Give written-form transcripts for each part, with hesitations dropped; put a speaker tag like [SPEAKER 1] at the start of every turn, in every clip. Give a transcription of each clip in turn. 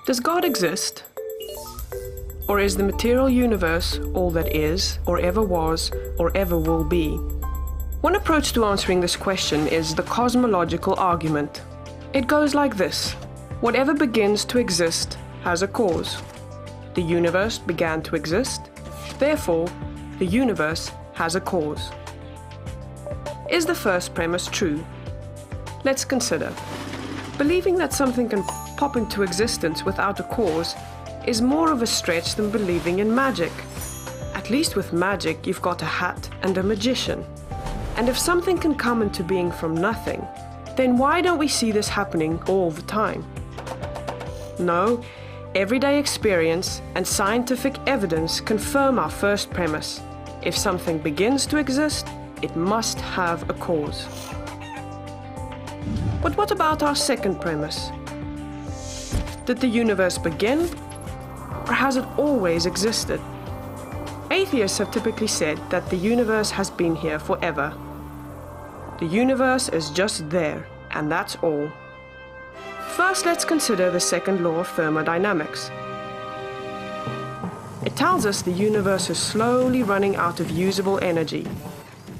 [SPEAKER 1] Does God exist? Or is the material universe all that is, or ever was, or ever will be? One approach to answering this question is the cosmological argument. It goes like this: whatever begins to exist has a cause. The universe began to exist, therefore, the universe has a cause. Is the first premise true? Let's consider. Believing that something can pop into existence without a cause is more of a stretch than believing in magic. At least with magic, you've got a hat and a magician. And if something can come into being from nothing, then why don't we see this happening all the time? No, everyday experience and scientific evidence confirm our first premise. If something begins to exist, it must have a cause. But what about our second premise? Did the universe begin, or has it always existed? Atheists have typically said that the universe has been here forever. The universe is just there, and that's all. First, let's consider the second law of thermodynamics. It tells us the universe is slowly running out of usable energy,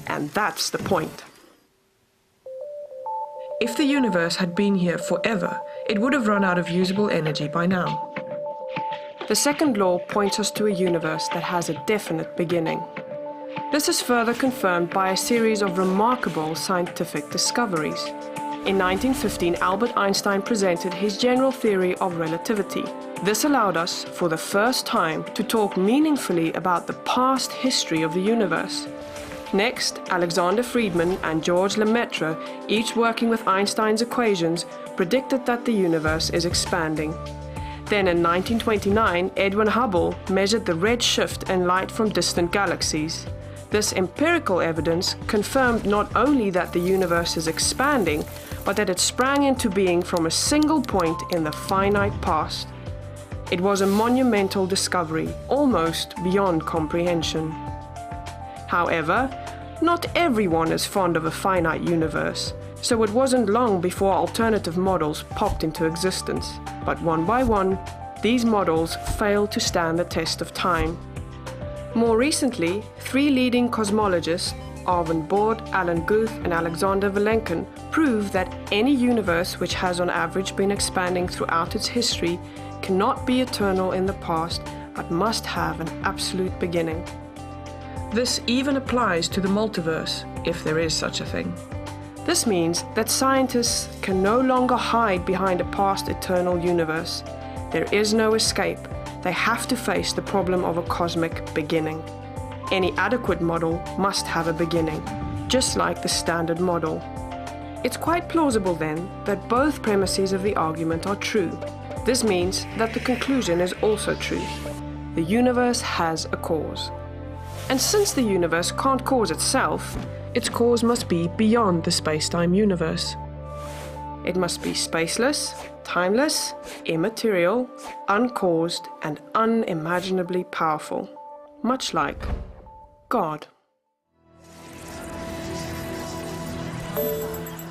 [SPEAKER 1] and that's the point. If the universe had been here forever, it would have run out of usable energy by now. The second law points us to a universe that has a definite beginning. This is further confirmed by a series of remarkable scientific discoveries. In 1915, Albert Einstein presented his general theory of relativity. This allowed us, for the first time, to talk meaningfully about the past history of the universe. Next, Alexander Friedmann and George Lemaitre, each working with Einstein's equations, predicted that the universe is expanding. Then in 1929, Edwin Hubble measured the red shift in light from distant galaxies. This empirical evidence confirmed not only that the universe is expanding, but that it sprang into being from a single point in the finite past. It was a monumental discovery, almost beyond comprehension. However, not everyone is fond of a finite universe, so it wasn't long before alternative models popped into existence. But one by one, these models failed to stand the test of time. More recently, three leading cosmologists, Arvind Borde, Alan Guth, and Alexander Vilenkin, prove that any universe which has on average been expanding throughout its history cannot be eternal in the past, but must have an absolute beginning. This even applies to the multiverse, if there is such a thing. This means that scientists can no longer hide behind a past eternal universe. There is no escape. They have to face the problem of a cosmic beginning. Any adequate model must have a beginning, just like the standard model. It's quite plausible then that both premises of the argument are true. This means that the conclusion is also true. The universe has a cause. And since the universe can't cause itself, its cause must be beyond the space-time universe. It must be spaceless, timeless, immaterial, uncaused, and unimaginably powerful, much like God.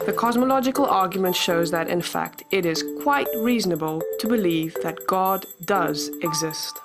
[SPEAKER 1] The cosmological argument shows that, in fact, it is quite reasonable to believe that God does exist.